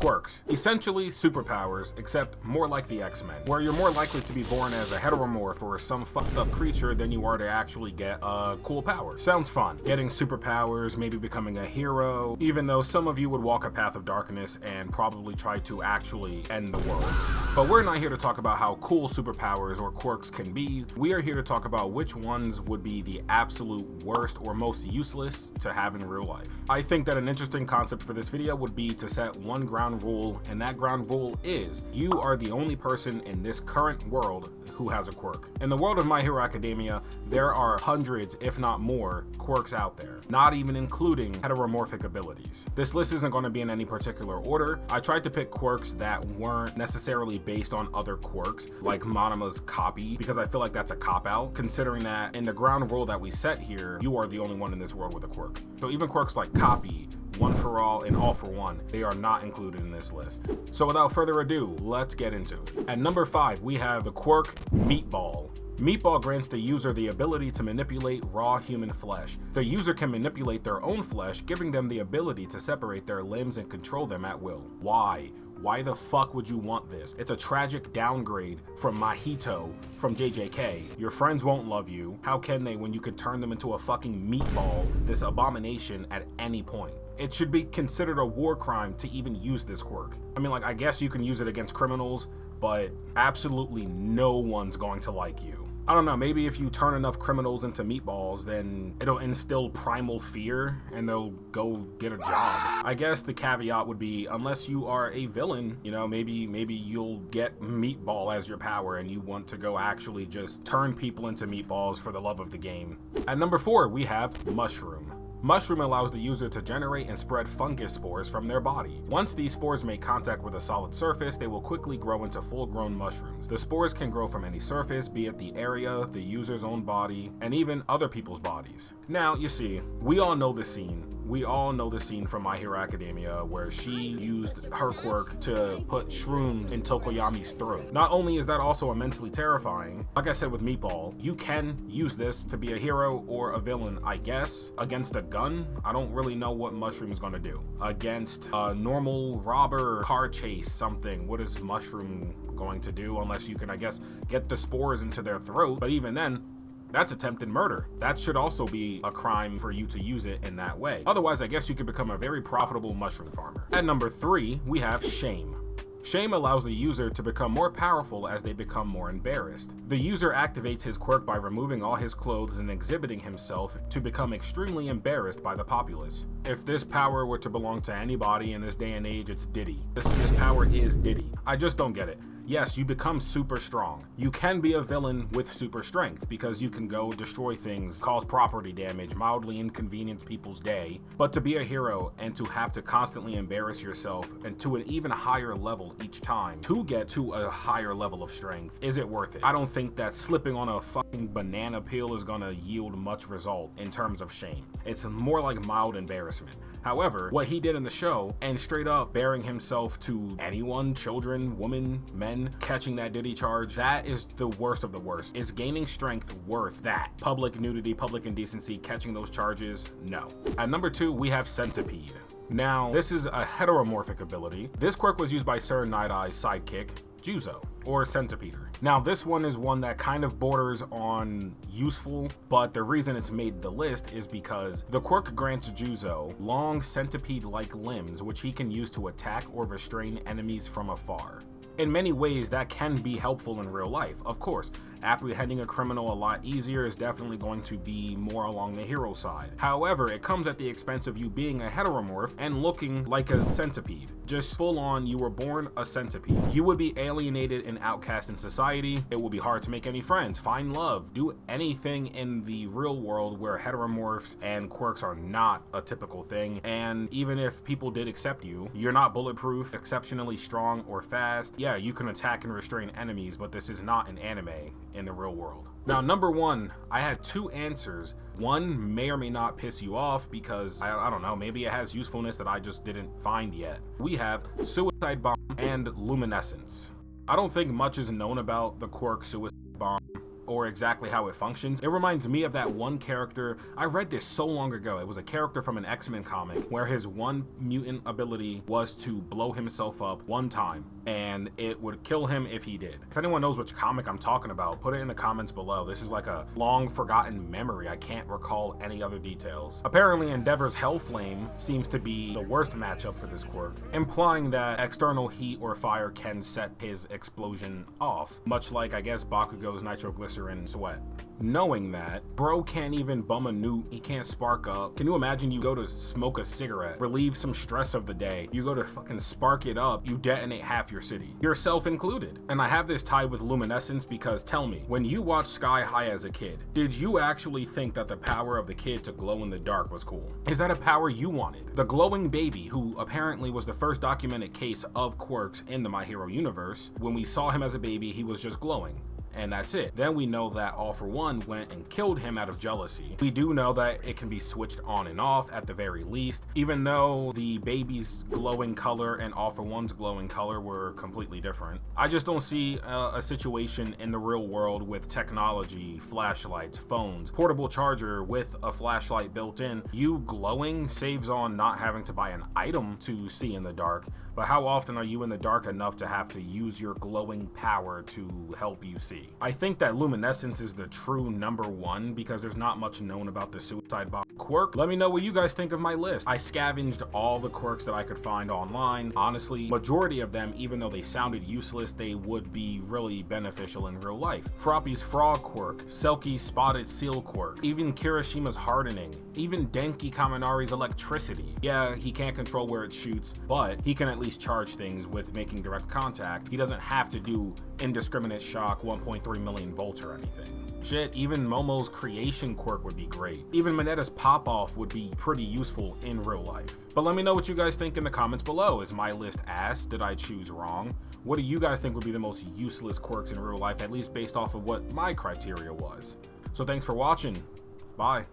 Quirks, essentially superpowers, except more like the X-Men, where you're more likely to be born as a heteromorph or some fucked up creature than you are to actually get a cool power. Sounds fun, getting superpowers, maybe becoming a hero, even though some of you would walk a path of darkness and probably try to actually end the world. But we're not here to talk about how cool superpowers or quirks can be. We are here to talk about which ones would be the absolute worst or most useless to have in real life. I think that an interesting concept for this video would be to set one ground rule, and that ground rule is you are the only person in this current world who has a quirk. In the world of My Hero Academia, there are hundreds, if not more, quirks out there, not even including heteromorphic abilities. This list isn't going to be in any particular order. I tried to pick quirks that weren't necessarily based on other quirks, like Monama's copy, because I feel like that's a cop-out, considering that in the ground rule that we set here, you are the only one in this world with a quirk. So even quirks like copy, one for all, and all for one, they are not included in this list. So without further ado, let's get into it. At number 5, we have the quirk Meatball. Meatball grants the user the ability to manipulate raw human flesh. The user can manipulate their own flesh, giving them the ability to separate their limbs and control them at will. Why? Why the fuck would you want this? It's a tragic downgrade from My Hero from JJK. Your friends won't love you. How can they when you could turn them into a fucking meatball, this abomination, at any point? It should be considered a war crime to even use this quirk. I mean, like, I guess you can use it against criminals, but absolutely no one's going to like you. I don't know, maybe if you turn enough criminals into meatballs, then it'll instill primal fear and they'll go get a job. I guess the caveat would be, unless you are a villain, you know, maybe you'll get meatball as your power and you want to go actually just turn people into meatballs for the love of the game. At number 4, we have Mushroom. Mushroom allows the user to generate and spread fungus spores from their body. Once these spores make contact with a solid surface, they will quickly grow into full-grown mushrooms. The spores can grow from any surface, be it the area, the user's own body, and even other people's bodies. Now, you see, we all know the scene. We all know the scene from My Hero Academia where she used her quirk to put shrooms in Tokoyami's throat. Not only is that also immensely terrifying, like I said with Meatball, you can use this to be a hero or a villain, I guess, against a gun. I don't really know what Mushroom is going to do. Against a normal robber, car chase, something, what is Mushroom going to do? Unless you can, I guess, get the spores into their throat, but even then, that's attempted murder. That should also be a crime for you to use it in that way. Otherwise, I guess you could become a very profitable mushroom farmer. At number 3, we have Shame. Shame allows the user to become more powerful as they become more embarrassed. The user activates his quirk by removing all his clothes and exhibiting himself to become extremely embarrassed by the populace. If this power were to belong to anybody in this day and age, it's Diddy. This power is Diddy. I just don't get it. Yes, you become super strong. You can be a villain with super strength because you can go destroy things, cause property damage, mildly inconvenience people's day. But to be a hero and to have to constantly embarrass yourself and to an even higher level each time to get to a higher level of strength, is it worth it? I don't think that slipping on a fucking banana peel is gonna yield much result in terms of shame. It's more like mild embarrassment. However, what he did in the show and straight up bearing himself to anyone, children, women, men, catching that Diddy charge, that is the worst of the worst. Is gaining strength worth that? Public nudity, public indecency, catching those charges? No. At number 2, we have Centipede. Now, this is a heteromorphic ability. This quirk was used by Sir Night-Eye's sidekick, Juzo, or Centipeder. Now, this one is one that kind of borders on useful, but the reason it's made the list is because the quirk grants Juzo long centipede-like limbs, which he can use to attack or restrain enemies from afar. In many ways, that can be helpful in real life. Of course, apprehending a criminal a lot easier is definitely going to be more along the hero side. However, it comes at the expense of you being a heteromorph and looking like a centipede. Just full on, you were born a centipede. You would be alienated and outcast in society. It would be hard to make any friends, find love, do anything in the real world where heteromorphs and quirks are not a typical thing. And even if people did accept you, you're not bulletproof, exceptionally strong, or fast. Yeah, you can attack and restrain enemies, but this is not an anime in the real world. Now, number 1, I had 2 answers. One may or may not piss you off because, I don't know, maybe it has usefulness that I just didn't find yet. We have Suicide Bomb and Luminescence. I don't think much is known about the quirk Suicide Bomb or exactly how it functions. It reminds me of that one character. I read this so long ago. It was a character from an X-Men comic where his one mutant ability was to blow himself up one time, and it would kill him if he did. If anyone knows which comic I'm talking about, put it in the comments below. This is like a long forgotten memory. I can't recall any other details. Apparently Endeavor's Hellflame seems to be the worst matchup for this quirk, implying that external heat or fire can set his explosion off, much like I guess Bakugo's nitroglycerin sweat. Knowing that, bro can't even bum a newt, he can't spark up. Can you imagine you go to smoke a cigarette, relieve some stress of the day, you go to fucking spark it up, you detonate half your city, yourself included. And I have this tied with Luminescence because tell me, when you watched Sky High as a kid, did you actually think that the power of the kid to glow in the dark was cool? Is that a power you wanted? The glowing baby, who apparently was the first documented case of quirks in the My Hero universe, when we saw him as a baby, he was just glowing. And that's it. Then we know that All For One went and killed him out of jealousy. We do know that it can be switched on and off at the very least, even though the baby's glowing color and All For One's glowing color were completely different. I just don't see a situation in the real world with technology, flashlights, phones, portable charger with a flashlight built in. You glowing saves on not having to buy an item to see in the dark, but how often are you in the dark enough to have to use your glowing power to help you see? I think that Luminescence is the true #1 because there's not much known about the suicide bomb quirk. Let me know what you guys think of my list. I scavenged all the quirks that I could find online. Honestly, majority of them, even though they sounded useless, they would be really beneficial in real life. Froppy's frog quirk, Selkie's spotted seal quirk, even Kirishima's hardening, even Denki Kaminari's electricity. Yeah, he can't control where it shoots, but he can at least charge things with making direct contact. He doesn't have to do indiscriminate shock 1.3 million volts or anything. Shit, even Momo's creation quirk would be great. Even Minetta's pop-off would be pretty useful in real life. But let me know what you guys think in the comments below. Is my list ass? Did I choose wrong? What do you guys think would be the most useless quirks in real life, at least based off of what my criteria was? So thanks for watching. Bye.